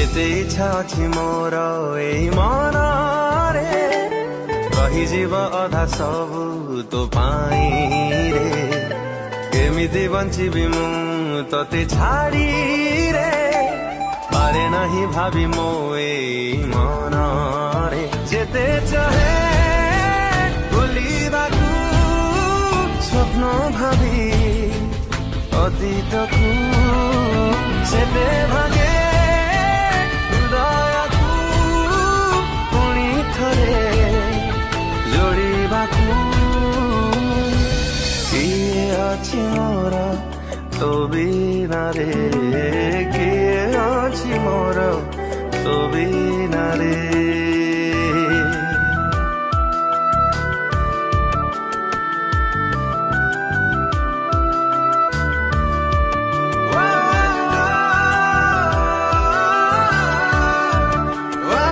केते इच्छा अछि मोर एई मन रे रही जीव अधा सबु तो पाई रे केमिति बंचिबी मु तते छाड़ी रे पारे नहीं भाभी मो एई मन रे जेते चाहे बोलिबाकू स्वप्न भाभी अतीत को सेते भागे हृदय को पुणी थरे जोड़ीबाकू किए अछि मोर तो बिना रे किए अछि मोर तो बिना